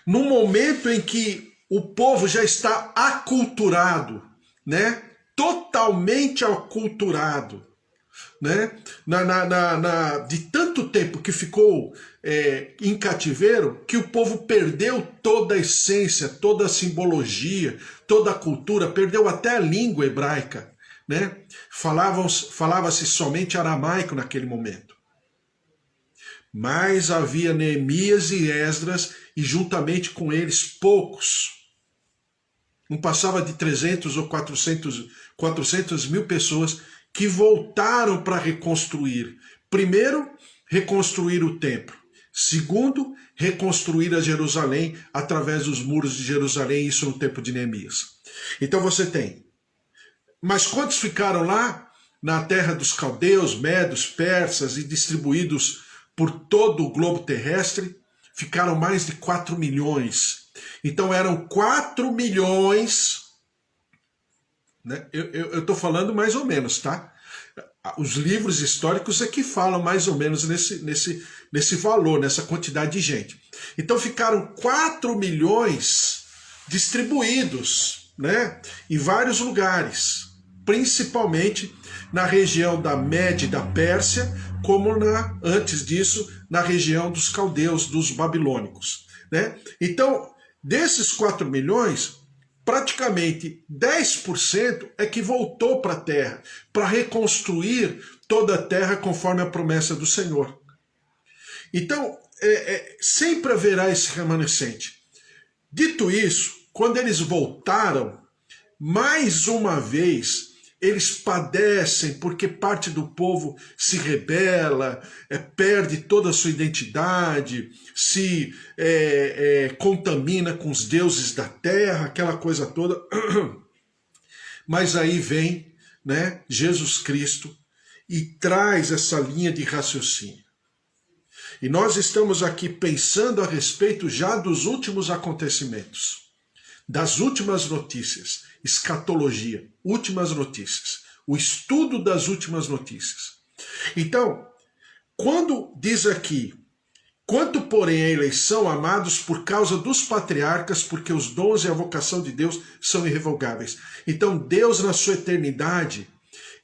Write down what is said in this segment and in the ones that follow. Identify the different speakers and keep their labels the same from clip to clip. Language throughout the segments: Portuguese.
Speaker 1: num momento em que o povo já está aculturado, né? Totalmente aculturado, né? De tanto tempo que ficou em cativeiro, que o povo perdeu toda a essência, toda a simbologia, toda a cultura, perdeu até a língua hebraica, né? Falava-se somente aramaico naquele momento. Mas havia Neemias e Esdras, e juntamente com eles poucos. Não passava de 300 ou 400 mil pessoas que voltaram para reconstruir. Primeiro, reconstruir o templo. Segundo, reconstruir a Jerusalém através dos muros de Jerusalém, isso no tempo de Neemias. Então você tem. Mas quantos ficaram lá? Na terra dos caldeus, medos, persas e distribuídos por todo o globo terrestre? Ficaram mais de 4 milhões. Então eram 4 milhões, né? Eu estou falando mais ou menos, tá? Os livros históricos é que falam mais ou menos nesse valor, nessa quantidade de gente. Então ficaram 4 milhões distribuídos, né? Em vários lugares, principalmente na região da Média e da Pérsia, como antes disso, na região dos caldeus, dos babilônicos, né? Então, desses 4 milhões, praticamente 10% é que voltou para a terra, para reconstruir toda a terra conforme a promessa do Senhor. Então, sempre haverá esse remanescente. Dito isso, quando eles voltaram, mais uma vez, eles padecem porque parte do povo se rebela, perde toda a sua identidade, se contamina com os deuses da terra, aquela coisa toda. Mas aí vem, né, Jesus Cristo e traz essa linha de raciocínio. E nós estamos aqui pensando a respeito já dos últimos acontecimentos, das últimas notícias, escatologia, últimas notícias, o estudo das últimas notícias. Então, quando diz aqui, quanto porém a eleição, amados, por causa dos patriarcas, porque os dons e a vocação de Deus são irrevogáveis. Então Deus, na sua eternidade,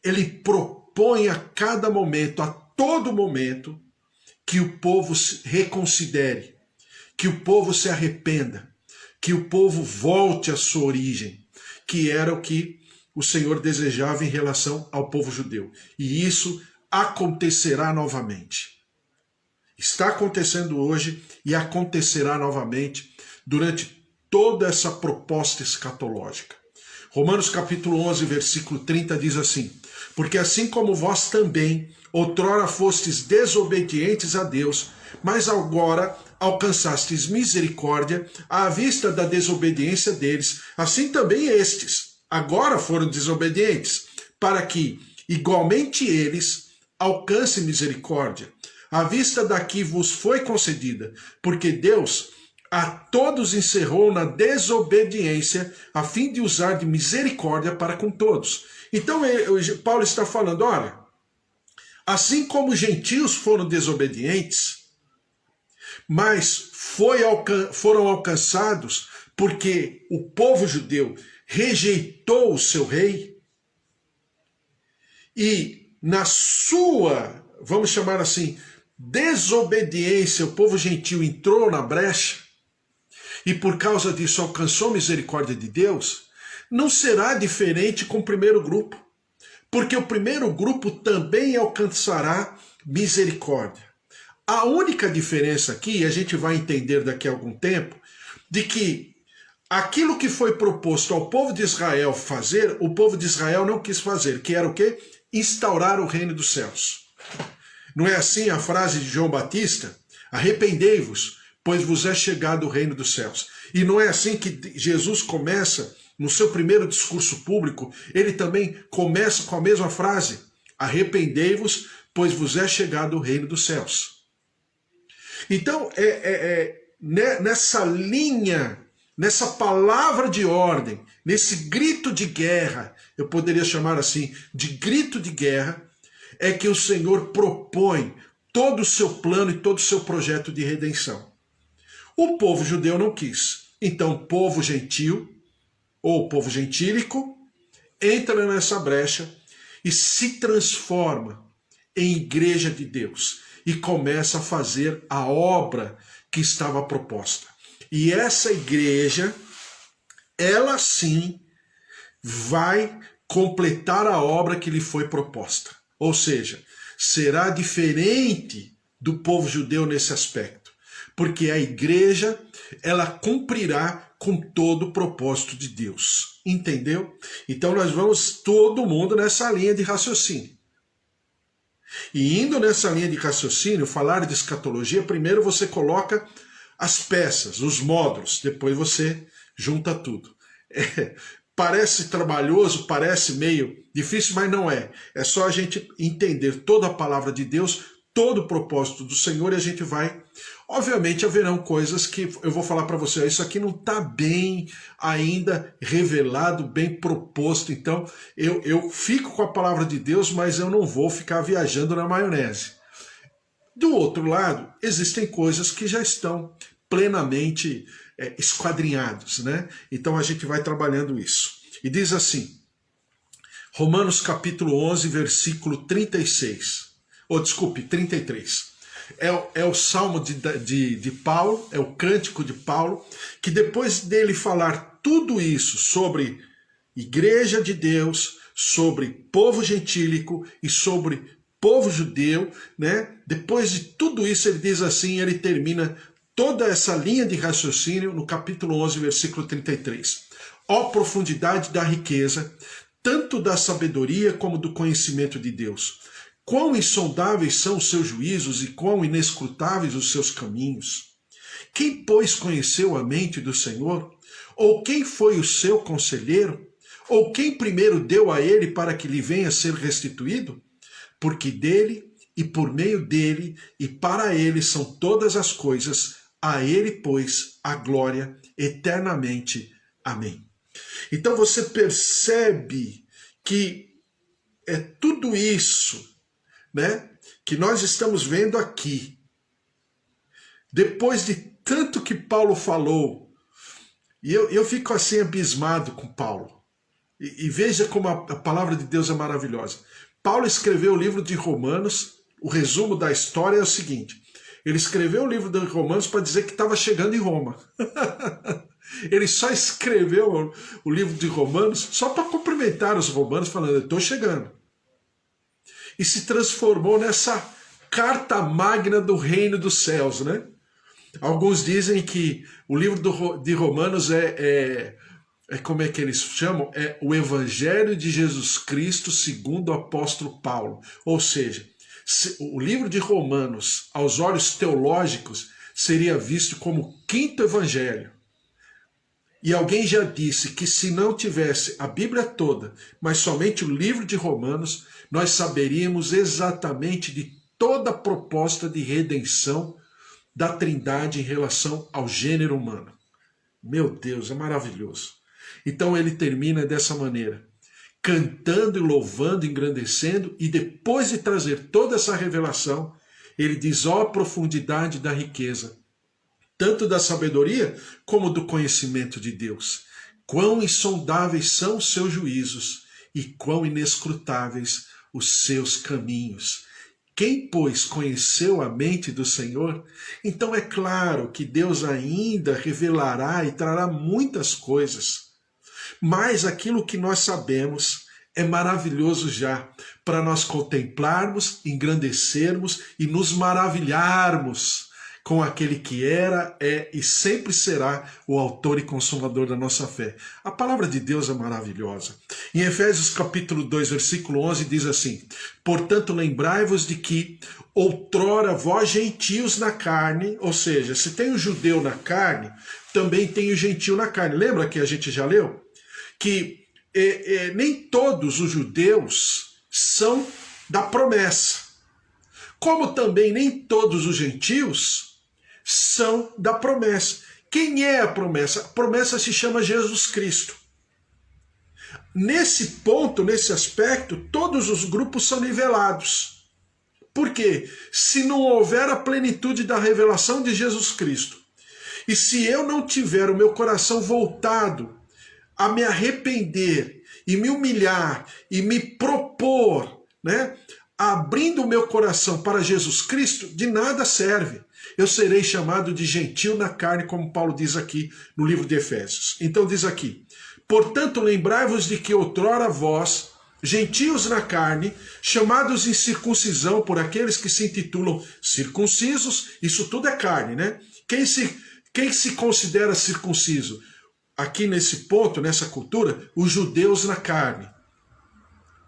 Speaker 1: ele propõe a cada momento, a todo momento, que o povo se reconsidere, que o povo se arrependa, que o povo volte à sua origem, que era o que o Senhor desejava em relação ao povo judeu. E isso acontecerá novamente. Está acontecendo hoje e acontecerá novamente durante toda essa proposta escatológica. Romanos capítulo 11, versículo 30 diz assim: porque assim como vós também outrora fostes desobedientes a Deus, mas agora alcançastes misericórdia à vista da desobediência deles, assim também estes agora foram desobedientes, para que igualmente eles alcancem misericórdia, à vista da que vos foi concedida, porque Deus a todos encerrou na desobediência, a fim de usar de misericórdia para com todos. Então Paulo está falando, olha, assim como os gentios foram desobedientes, mas foram alcançados porque o povo judeu rejeitou o seu rei, e na sua, vamos chamar assim, desobediência, o povo gentil entrou na brecha, e por causa disso alcançou a misericórdia de Deus, não será diferente com o primeiro grupo, porque o primeiro grupo também alcançará misericórdia. A única diferença aqui, e a gente vai entender daqui a algum tempo, de que aquilo que foi proposto ao povo de Israel fazer, o povo de Israel não quis fazer, que era o quê? Instaurar o reino dos céus. Não é assim a frase de João Batista? Arrependei-vos, pois vos é chegado o reino dos céus. E não é assim que Jesus começa, no seu primeiro discurso público, ele também começa com a mesma frase: arrependei-vos, pois vos é chegado o reino dos céus. Então, nessa linha, nessa palavra de ordem, nesse grito de guerra, eu poderia chamar assim, de grito de guerra, é que o Senhor propõe todo o seu plano e todo o seu projeto de redenção. O povo judeu não quis. Então o povo gentil, ou o povo gentílico, entra nessa brecha e se transforma em igreja de Deus e começa a fazer a obra que estava proposta. E essa igreja, ela sim vai completar a obra que lhe foi proposta. Ou seja, será diferente do povo judeu nesse aspecto, porque a igreja, ela cumprirá com todo o propósito de Deus. Entendeu? Então nós vamos todo mundo nessa linha de raciocínio. E indo nessa linha de raciocínio, falar de escatologia, primeiro você coloca as peças, os módulos, depois você junta tudo. Parece trabalhoso, parece meio difícil, mas não é. É só a gente entender toda a palavra de Deus, todo o propósito do Senhor, e a gente vai... Obviamente haverão coisas que eu vou falar para você, isso aqui não está bem ainda revelado, bem proposto, então eu fico com a palavra de Deus, mas eu não vou ficar viajando na maionese. Do outro lado, existem coisas que já estão plenamente esquadrinhadas, né? Então a gente vai trabalhando isso. E diz assim, Romanos capítulo 11, versículo 36, ou desculpe, 33. É o salmo de Paulo, é o cântico de Paulo, que depois dele falar tudo isso sobre igreja de Deus, sobre povo gentílico e sobre povo judeu, né? Depois de tudo isso ele diz assim, ele termina toda essa linha de raciocínio no capítulo 11, versículo 33. Ó profundidade da riqueza, tanto da sabedoria como do conhecimento de Deus. Quão insondáveis são os seus juízos e quão inescrutáveis os seus caminhos. Quem, pois, conheceu a mente do Senhor? Ou quem foi o seu conselheiro? Ou quem primeiro deu a ele para que lhe venha a ser restituído? Porque dele, e por meio dele, e para ele são todas as coisas, a ele, pois, a glória eternamente. Amém. Então você percebe que é tudo isso, né, que nós estamos vendo aqui, depois de tanto que Paulo falou, e eu fico assim abismado com Paulo, e veja como a palavra de Deus é maravilhosa. Paulo escreveu o livro de Romanos, o resumo da história é o seguinte, ele escreveu o livro de Romanos para dizer que estava chegando em Roma. Ele só escreveu o livro de Romanos só para cumprimentar os romanos, falando, eu estou chegando. E se transformou nessa carta magna do reino dos céus, né? Alguns dizem que o livro de Romanos como é que eles chamam? É o Evangelho de Jesus Cristo segundo o apóstolo Paulo. Ou seja, o livro de Romanos, aos olhos teológicos, seria visto como o quinto evangelho. E alguém já disse que se não tivesse a Bíblia toda, mas somente o livro de Romanos, nós saberíamos exatamente de toda a proposta de redenção da Trindade em relação ao gênero humano. Meu Deus, é maravilhoso. Então ele termina dessa maneira, cantando e louvando, engrandecendo, e depois de trazer toda essa revelação, ele diz, ó profundidade da riqueza, tanto da sabedoria como do conhecimento de Deus. Quão insondáveis são os seus juízos e quão inescrutáveis os seus caminhos. Quem, pois, conheceu a mente do Senhor? Então é claro que Deus ainda revelará e trará muitas coisas. Mas aquilo que nós sabemos é maravilhoso já, para nós contemplarmos, engrandecermos e nos maravilharmos com aquele que era, é e sempre será o autor e consumador da nossa fé. A palavra de Deus é maravilhosa. Em Efésios capítulo 2, versículo 11, diz assim, portanto, lembrai-vos de que outrora vós gentios na carne, ou seja, se tem o judeu na carne, também tem o gentio na carne. Lembra que a gente já leu? Que nem todos os judeus são da promessa, como também nem todos os gentios são da promessa. Quem é a promessa? A promessa se chama Jesus Cristo. Nesse ponto, nesse aspecto, todos os grupos são nivelados. Por quê? Se não houver a plenitude da revelação de Jesus Cristo, E se eu não tiver o meu coração voltado a me arrepender e me humilhar e me propor, né, abrindo o meu coração para Jesus Cristo, de nada serve. Eu serei chamado de gentil na carne, como Paulo diz aqui no livro de Efésios. Então diz aqui: portanto, lembrai-vos de que outrora vós, gentios na carne, chamados em circuncisão por aqueles que se intitulam circuncisos, isso tudo é carne, né? Quem se considera circunciso? Aqui nesse ponto, nessa cultura, os judeus na carne,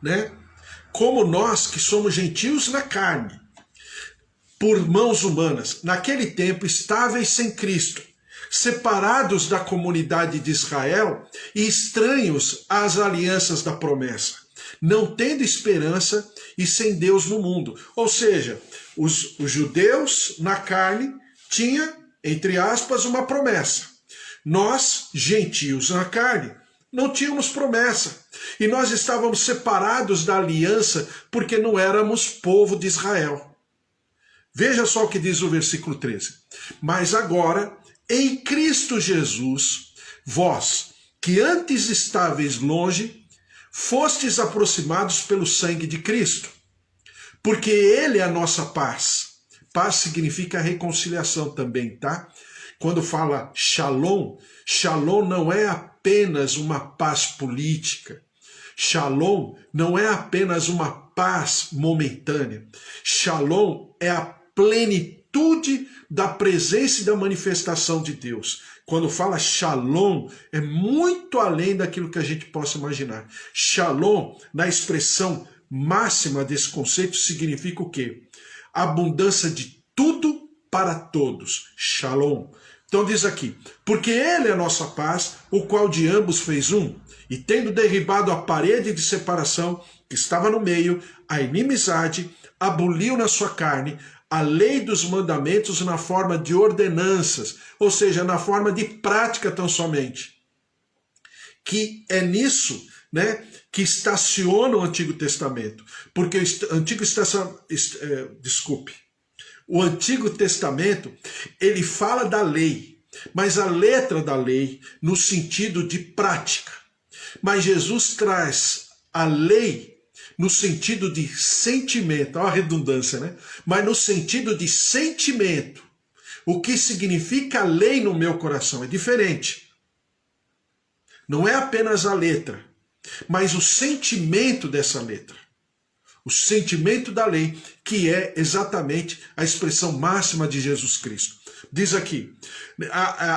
Speaker 1: né? Como nós que somos gentios na carne, por mãos humanas, naquele tempo estáveis sem Cristo, separados da comunidade de Israel e estranhos às alianças da promessa, não tendo esperança e sem Deus no mundo. Ou seja, os judeus na carne tinham, entre aspas, uma promessa. Nós, gentios na carne, não tínhamos promessa. E nós estávamos separados da aliança porque não éramos povo de Israel. Veja só o que diz o versículo 13. Mas agora, em Cristo Jesus, vós, que antes estáveis longe, fostes aproximados pelo sangue de Cristo, porque Ele é a nossa paz. Paz significa reconciliação também, tá? Quando fala shalom, shalom não é apenas uma paz política. Shalom não é apenas uma paz momentânea. Shalom é a plenitude da presença e da manifestação de Deus. Quando fala shalom, é muito além daquilo que a gente possa imaginar. Shalom, na expressão máxima desse conceito, significa o quê? Abundância de tudo para todos. Shalom. Então diz aqui: porque Ele é a nossa paz, o qual de ambos fez um, e tendo derribado a parede de separação que estava no meio, a inimizade, aboliu na sua carne a lei dos mandamentos na forma de ordenanças, ou seja, na forma de prática tão somente. Que é nisso, né, que estaciona o Antigo Testamento. Porque o Antigo Testamento, ele fala da lei, mas a letra da lei no sentido de prática. Mas Jesus traz a lei no sentido de sentimento, olha a redundância, né? Mas no sentido de sentimento. O que significa a lei no meu coração é diferente. Não é apenas a letra, mas o sentimento dessa letra. O sentimento da lei, que é exatamente a expressão máxima de Jesus Cristo. Diz aqui: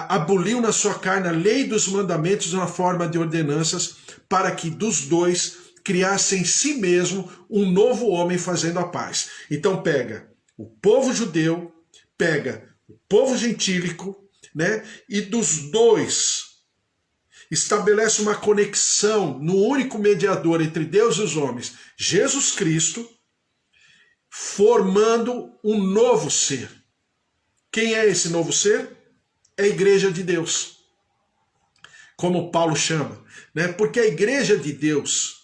Speaker 1: aboliu na sua carne a lei dos mandamentos na forma de ordenanças, para que dos dois criasse em si mesmo um novo homem fazendo a paz. Então pega o povo judeu, pega o povo gentílico, né? E dos dois estabelece uma conexão no único mediador entre Deus e os homens, Jesus Cristo, formando um novo ser. Quem é esse novo ser? É a igreja de Deus, como Paulo chama, né? Porque a igreja de Deus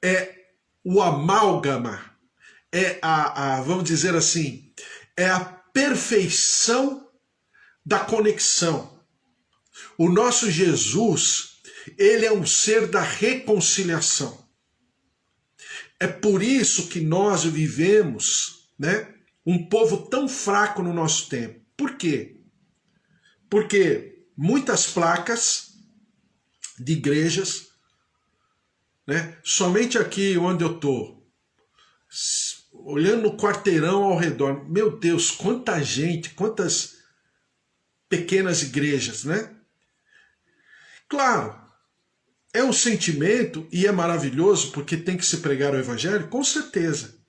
Speaker 1: é o amálgama, é vamos dizer assim, é a perfeição da conexão. O nosso Jesus, ele é um ser da reconciliação. É por isso que nós vivemos, né, um povo tão fraco no nosso tempo. Por quê? Porque muitas placas de igrejas, né, somente aqui onde eu estou, olhando no quarteirão ao redor, meu Deus, quanta gente, quantas pequenas igrejas, né? Claro, é um sentimento e é maravilhoso porque tem que se pregar o evangelho, com certeza.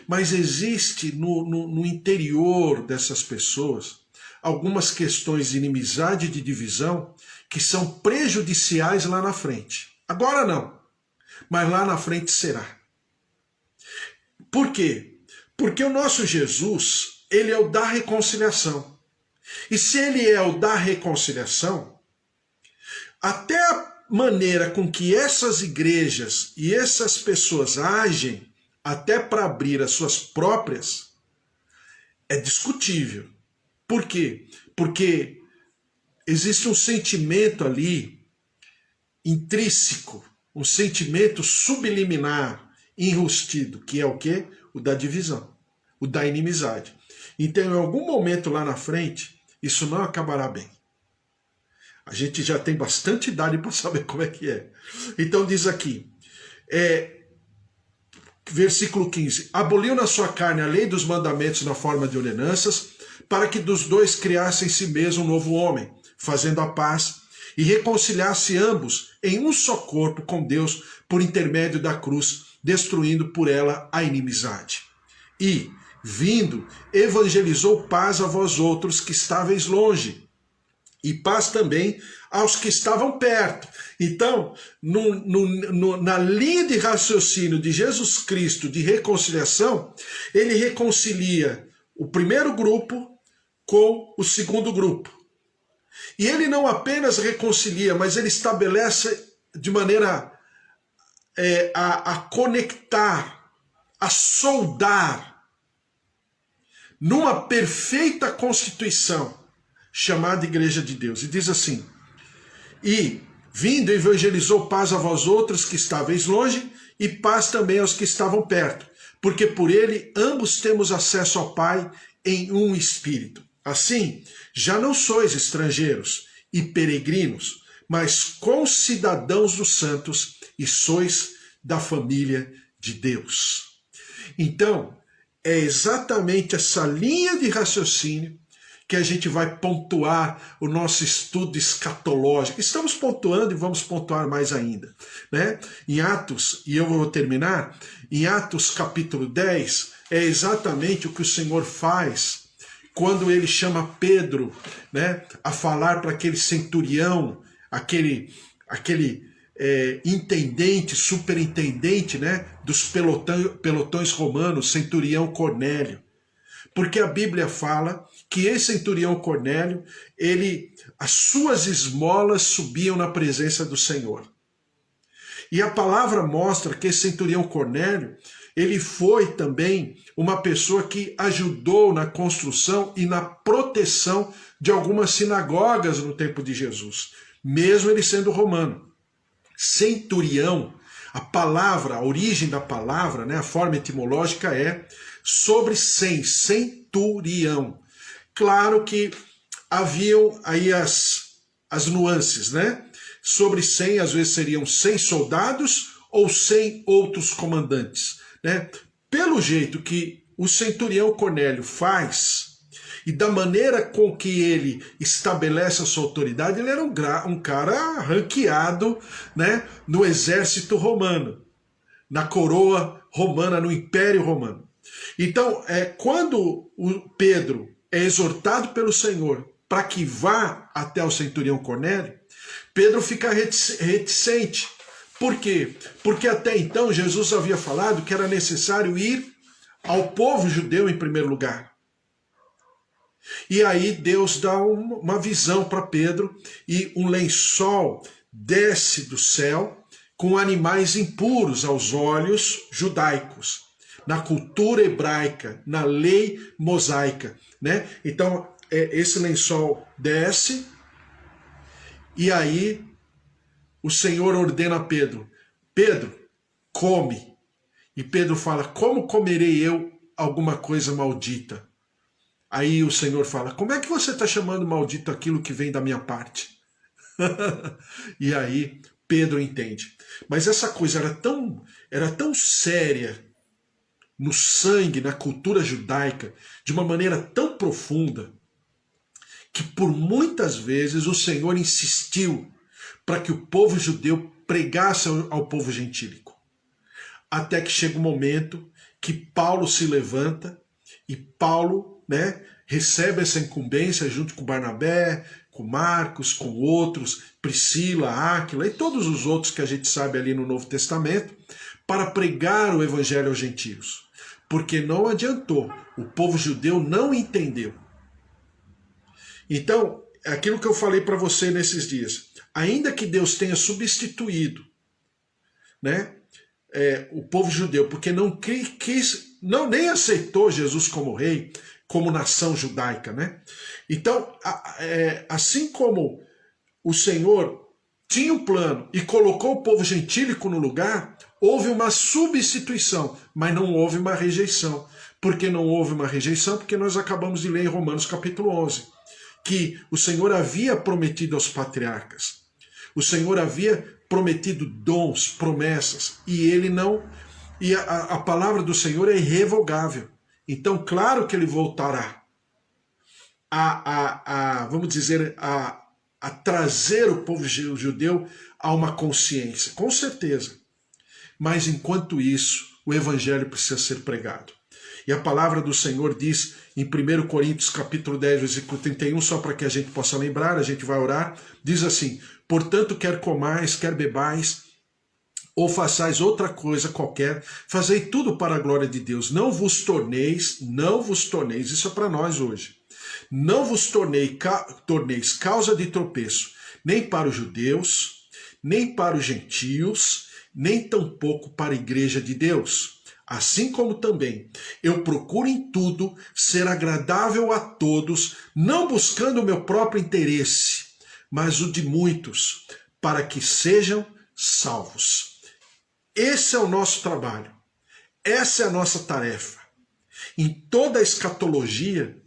Speaker 1: Mas existe no interior dessas pessoas algumas questões de inimizade e de divisão que são prejudiciais lá na frente. Agora não, mas lá na frente será. Por quê? Porque o nosso Jesus, ele é o da reconciliação. E se ele é o da reconciliação, até a maneira com que essas igrejas e essas pessoas agem, até para abrir as suas próprias, é discutível. Por quê? Porque existe um sentimento ali intrínseco, um sentimento subliminar, enrustido, que é o quê? O da divisão, o da inimizade. Então, em algum momento lá na frente, isso não acabará bem. A gente já tem bastante idade para saber como é que é. Então diz aqui, versículo 15, aboliu na sua carne a lei dos mandamentos na forma de ordenanças, para que dos dois criasse em si mesmo um novo homem, fazendo a paz, e reconciliasse ambos em um só corpo com Deus por intermédio da cruz, destruindo por ela a inimizade. E, vindo, evangelizou paz a vós outros que estáveis longe, e paz também aos que estavam perto. Então, na linha de raciocínio de Jesus Cristo de reconciliação, ele reconcilia o primeiro grupo com o segundo grupo. E ele não apenas reconcilia, mas ele estabelece de maneira a conectar, a soldar, numa perfeita constituição, chamada Igreja de Deus. E diz assim, e vindo evangelizou paz a vós outros que estáveis longe, e paz também aos que estavam perto, porque por ele ambos temos acesso ao Pai em um Espírito. Assim, já não sois estrangeiros e peregrinos, mas concidadãos dos santos e sois da família de Deus. Então, é exatamente essa linha de raciocínio que a gente vai pontuar o nosso estudo escatológico. Estamos pontuando e vamos pontuar mais ainda, né? Em Atos, e eu vou terminar, em Atos capítulo 10, é exatamente o que o Senhor faz quando ele chama Pedro, né, a falar para aquele centurião, aquele intendente, superintendente, né, dos pelotões romanos, centurião Cornélio. Porque a Bíblia fala que esse centurião Cornélio, as suas esmolas subiam na presença do Senhor. E a palavra mostra que esse centurião Cornélio, ele foi também uma pessoa que ajudou na construção e na proteção de algumas sinagogas no tempo de Jesus, mesmo ele sendo romano. Centurião, a origem da palavra, né, a forma etimológica é sobre 100, centurião. Claro que haviam aí as nuances, né? Sobre 100, às vezes seriam 100 soldados ou 100 outros comandantes, né? Pelo jeito que o centurião Cornélio faz e da maneira com que ele estabelece a sua autoridade, ele era um cara ranqueado, né, no exército romano, na coroa romana, no Império Romano. Então, quando o Pedro é exortado pelo Senhor para que vá até o centurião Cornélio, Pedro fica reticente. Por quê? Porque até então Jesus havia falado que era necessário ir ao povo judeu em primeiro lugar. E aí Deus dá uma visão para Pedro e um lençol desce do céu com animais impuros aos olhos judaicos, na cultura hebraica, na lei mosaica, né? Então, esse lençol desce e aí o Senhor ordena a Pedro, Pedro, come. E Pedro fala, como comerei eu alguma coisa maldita? Aí o Senhor fala, como é que você está chamando maldito aquilo que vem da minha parte? E aí Pedro entende. Mas essa coisa era tão séria no sangue, na cultura judaica, de uma maneira tão profunda, que por muitas vezes o Senhor insistiu para que o povo judeu pregasse ao povo gentílico. Até que chega um momento que Paulo se levanta e Paulo, né, recebe essa incumbência junto com Barnabé, com Marcos, com outros, Priscila, Áquila e todos os outros que a gente sabe ali no Novo Testamento, para pregar o evangelho aos gentios. Porque não adiantou, o povo judeu não entendeu. Então, aquilo que eu falei para você nesses dias, ainda que Deus tenha substituído, né, o povo judeu, porque nem aceitou Jesus como rei, como nação judaica, né? Então, assim como o Senhor tinha um plano e colocou o povo gentílico no lugar, houve uma substituição, mas não houve uma rejeição. Por que não houve uma rejeição? Porque nós acabamos de ler em Romanos capítulo 11, que o Senhor havia prometido aos patriarcas. O Senhor havia prometido dons, promessas, e ele não. E a palavra do Senhor é irrevogável. Então, claro que ele voltará vamos dizer, a trazer o povo judeu a uma consciência, com certeza. Mas enquanto isso, o evangelho precisa ser pregado. E a palavra do Senhor diz em 1 Coríntios capítulo 10, versículo 31, só para que a gente possa lembrar, a gente vai orar, diz assim: portanto, quer comais, quer bebais, ou façais outra coisa qualquer, fazei tudo para a glória de Deus. Não vos torneis, isso é para nós hoje, não vos torneis causa de tropeço, nem para os judeus, nem para os gentios, nem tampouco para a igreja de Deus. Assim como também eu procuro em tudo ser agradável a todos, não buscando o meu próprio interesse, mas o de muitos, para que sejam salvos. Esse é o nosso trabalho, essa é a nossa tarefa. Em toda a escatologia,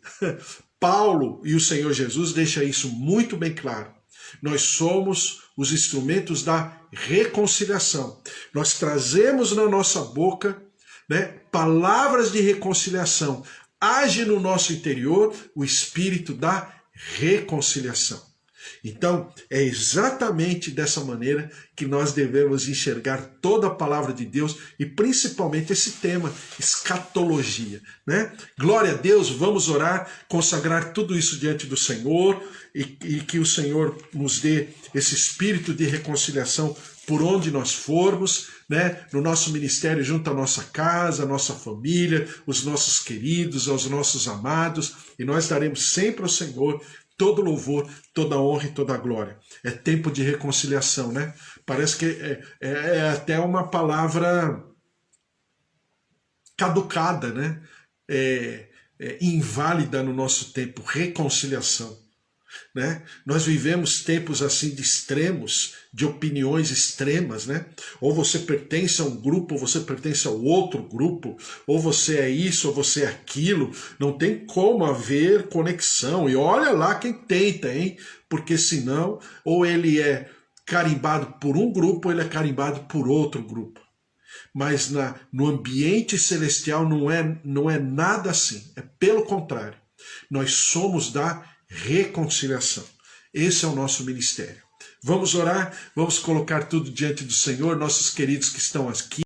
Speaker 1: Paulo e o Senhor Jesus deixam isso muito bem claro. Nós somos os instrumentos da reconciliação. Nós trazemos na nossa boca, né, palavras de reconciliação. Age no nosso interior o espírito da reconciliação. Então, é exatamente dessa maneira que nós devemos enxergar toda a palavra de Deus e principalmente esse tema, escatologia, né? Glória a Deus, vamos orar, consagrar tudo isso diante do Senhor e que o Senhor nos dê esse espírito de reconciliação por onde nós formos, né? No nosso ministério, junto à nossa casa, à nossa família, os nossos queridos, aos nossos amados, e nós daremos sempre ao Senhor todo louvor, toda honra e toda glória. É tempo de reconciliação, né? Parece que é até uma palavra caducada, né? Inválida no nosso tempo, reconciliação. Né? Nós vivemos tempos assim de extremos, de opiniões extremas, né? Ou você pertence a um grupo, ou você pertence ao outro grupo, ou você é isso, ou você é aquilo. Não tem como haver conexão. E olha lá quem tenta, hein? Porque senão, ou ele é carimbado por um grupo, ou ele é carimbado por outro grupo. Mas no ambiente celestial não é nada assim. É pelo contrário. Nós somos da reconciliação. Esse é o nosso ministério. Vamos orar, vamos colocar tudo diante do Senhor, nossos queridos que estão aqui.